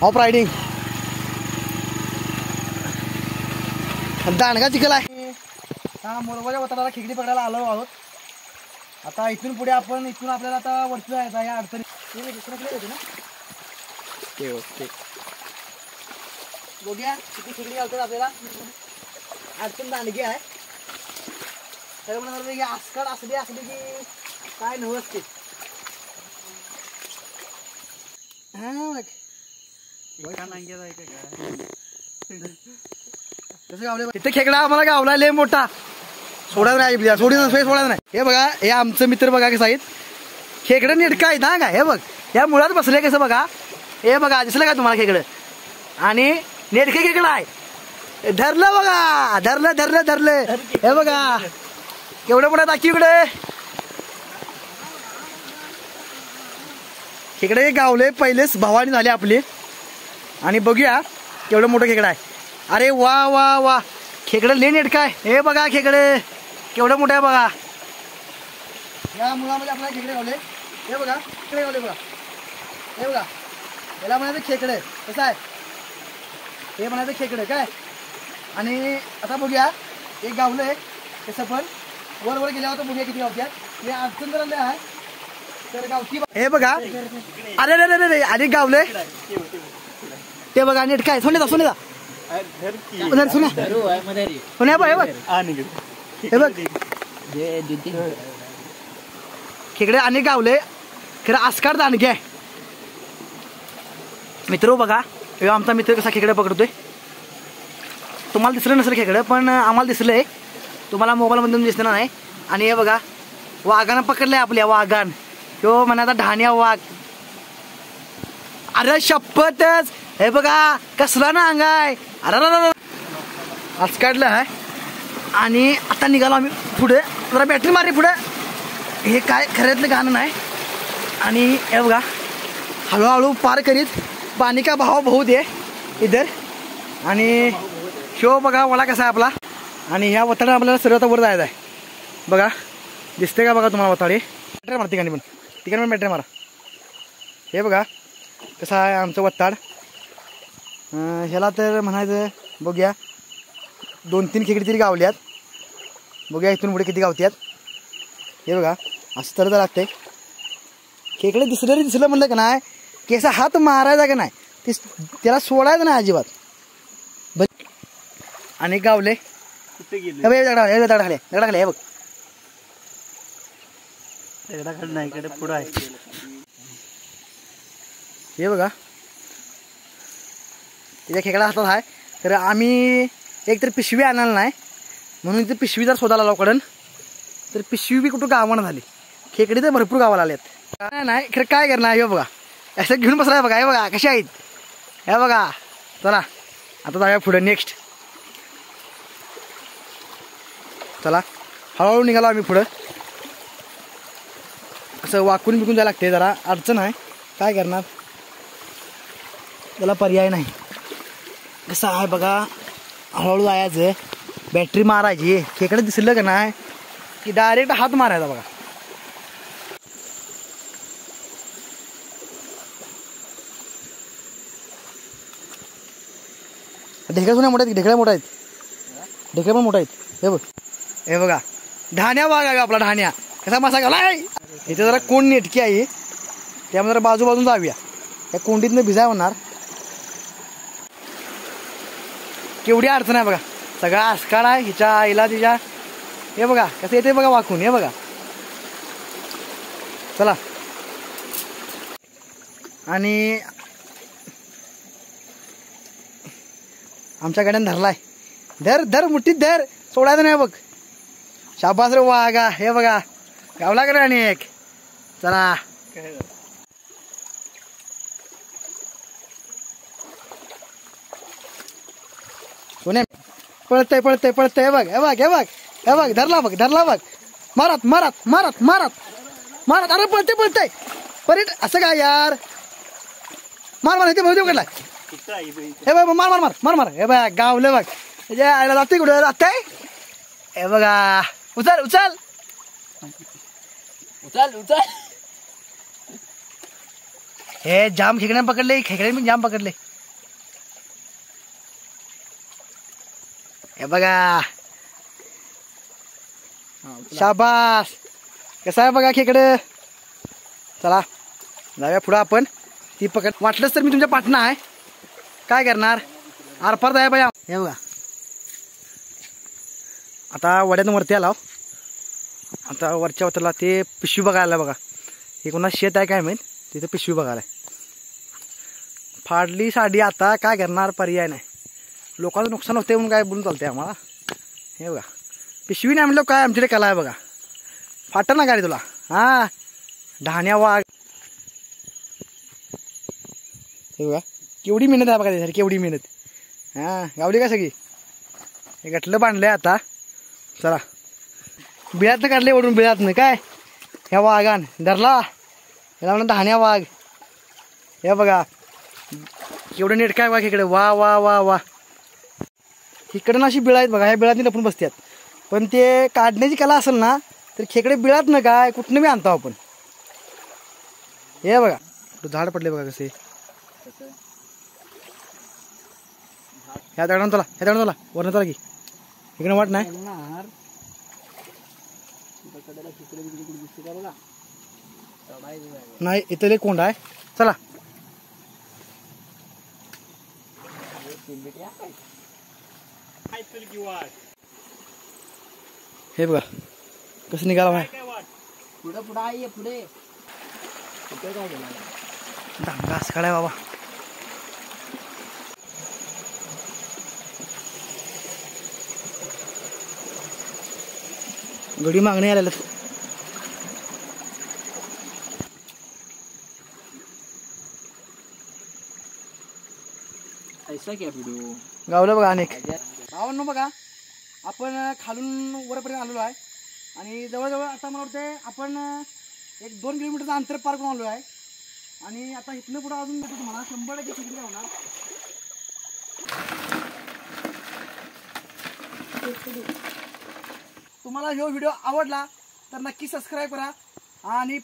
Hop riding दांडगा चिखल आहे. हा मोरगाच्या वताराला खेकडी पकडायला आलो आहोत. आता इथून पुढे आपण इथून आपल्याला आता वरती जायचं आहे. अडचणी होती ना ओके बघूया किती खेकडी घालतात आपल्याला. अडचण दांडगी आहे तर म्हणून आसकाड असली की काय नव्हते. तिथे खेकडा आम्हाला गावला लय मोठा. सोडा नाही सोडा नाही. हे बघा हे आमचं मित्र बघा कसं आहेत. खेकडं नेटका आहेत ना का. हे बघ या मुळात बसले कसं बघा. हे बघा दिसलं का तुम्हाला खेकडं. आणि नेटके खेकडं आहे. धरलं बघा धरलं. हे बघा केवढं मोठा दाखी इकडे. खेकडे गावले पहिलेच भवानी झाले आपली. आणि बघूया केवढं मोठं खेकडं आहे. अरे वा वा वा खेकडं लय नेटका आहे. हे बघा खेकडे केवढं मोठं आहे बघा. या मुळामध्ये आपल्याला खेकडे गावले. हे बघा खेकडे गावले बघा. हे बघा याला म्हणायचं खेकडे कसं आहे. हे म्हणायचं खेकडे काय. आणि आता बघूया एक गावलंय तसं पण वर गेल्यावर बघूया किती गावत्यात. हे अडचण जर आहे तर गावठी. हे बघा अरे आणि गावले ते बघा नेट काय सोन्याचा सोन्या बघ खेकडे आणि गावले खरं आसकाड दांडगे आहे. मित्र बघा आमचा मित्र कसा खेकडे पकडतोय. तुम्हाला दिसलं नसेल खेकडं पण आम्हाला दिसलंय. तुम्हाला मोबाईलमधून दिसणार नाही. आणि हे बघा वाघानं पकडलंय आपल्या वाघान. तो म्हणायचा ढाण्या वाघ. अरे शपथच हे बघा कसला ना अंगाय. अरे आज काढलं आहे. आणि आता निघालो आम्ही पुढे. जरा बॅटरी मारली पुढे. हे काय खऱ्यातलं गाणं नाही. आणि हे बघा हळूहळू पार करीत पाणी का भाव बहुत आहे इधर. आणि शो बघा वडा कसा आहे आपला. आणि ह्या वताडा आपल्याला सर्वात वर जायचं आहे. बघा दिसते का बघा तुम्हाला वताडे. बॅटरी मारा ठिकाणी पण बॅटरी मारा. हे बघा कसं आहे आमचं वत्ताड. ह्याला तर म्हणायचं बघूया 2-3 खेकडी तरी गावल्यात. बघूया इथून पुढे किती गावत्यात. हे बघा असं तर लागतंय. खेकडे दिसलं म्हणलं का नाही की असा हात मारायचा का नाही त्याला सोडायचं नाही अजिबात. आणि गावले दगडा खाली हे बघ. दगडाखाली नाही इकडे पुढं आहे. हे बघा त्याच्या खेकडा हातात आहे. तर आम्ही एक तर पिशवी आणायला नाही म्हणून इथे पिशवी जर शोधायला लावकडन तर पिशवी बी कुठं गावानं झाली. खेकडी तर भरपूर गावाला आल्यात. नाही खरं काय करणार. हे बघा असं घेऊन बसला बघा. हे बघा कशा आहेत. हे बघा चला आता जाऊया पुढे नेक्स्ट. चला हळूहळू निघालो आम्ही पुढं. असं वाकून बिकून जायला लागते. जरा अडचण आहे काय करणार त्याला पर्याय नाही. कसं आहे बघा हळूहळू जायचं. बॅटरी मारायची. खेकडे दिसलं का नाही की डायरेक्ट हात मारायचा बघा. ढेकळ्या सुद्धा मोठ्या आहेत. ढेकळ्या मोठ्या आहेत. ढेकळ्या पण मोठ्या आहेत. हे बघा ढाण्या वाघ आहे आपला. ढाण्या कसा मासा गेलाय. इथे जरा कोंड नेटकी आहे त्यामुळे जरा बाजूबाजून जाऊया. त्या कोंडीतनं भिजाय होणार. केवढी अडचण आहे बघा. सगळा आसकाड आहे हिच्या आईला तिच्या. हे बघा कसं येते बघा वाकून. हे बघा चला. आणि आमच्या गाड्यानं धरलाय. धर मुठीत धर सोडायचं नाही बघ. शाबास रे वाघा. हे बघा गावला का आणि एक. चला सोने पळतय हे बघ धरला बघ. मारत अरे पळतय परत असं काय यार. मार इथे भरदेव कडला. हे बघ मार. हे बघ गावलं बघ. आयला जाते कुठे जाते. हे बघा उचल हे जाम खेकड्या पकडले. खेकड्या मी जाम पकडले. हे बघा शाबास कसं आहे बघा खेकडे. चला जाऊया पुढं आपण. ती पकड वाटलंच तर मी तुमच्या पाठणं आहे. काय करणार आरपार जाय बाया. हे बघा आता वड्यातून वरती आला. आता वरच्या उतरला ते पिशवी बघायला बघा. हे कोणा शेत आहे काय माहीत. तिथे पिशवी बघायला फाडली साडी. आता काय करणार पर्याय नाही. लोकांचं नुकसान होते म्हणून काय बोलून चालते आम्हाला. हे बघा पिशवी नाही म्हटलं काय आमच्याकडे कला आहे बघा. फाटा ना गाडी तुला. हा ढाण्या वाघ. हे बघा केवढी मेहनत आहे बघा त्यासाठी. केवढी मेहनत. हां गावली का सगळी. हे गटलं बांधलंय आता. चला बिळातनं काढले ओढून. बिळातनं काय ह्या वाघान धरला. याला म्हणून ढाण्या वाघ. हे बघा केवढं नेट काय बघा इकडे. वा वा वा वा. इकडं ना अशी बिळा आहेत बघा. ह्या बिळातनी लपून बसतात. पण ते काढण्याची कला असेल ना तर खेकडे बिळात ना काय कुठनं बी आणतो आपण. हे बघा झाड पडले बघा कसे. ह्या दगडानं चला. ह्या दगडानं चला वरनं चला की. इकडे वाट नाही. नाही इथं लय कोंड आहे. चला हे बघा कसं निघाला माय. पुढे पुढे आहे पुढे. दांगा असं काढाय बाबा. गडी मागणी आलेलं. गावलं बघा अनेक. गावांनो बघा आपण खालून वरपर्यंत आलेलो आहे. आणि जवळजवळ आता मला वाटतं आपण 1-2 किलोमीटरचं अंतर पार करून आलो आहे. आणि आता इथनं पुढं अजून भेटतो तुम्हाला 100% खेकडी होणार. तुम्हाला हा व्हिडिओ आवडला तर नक्की सबस्क्राईब करा. आणि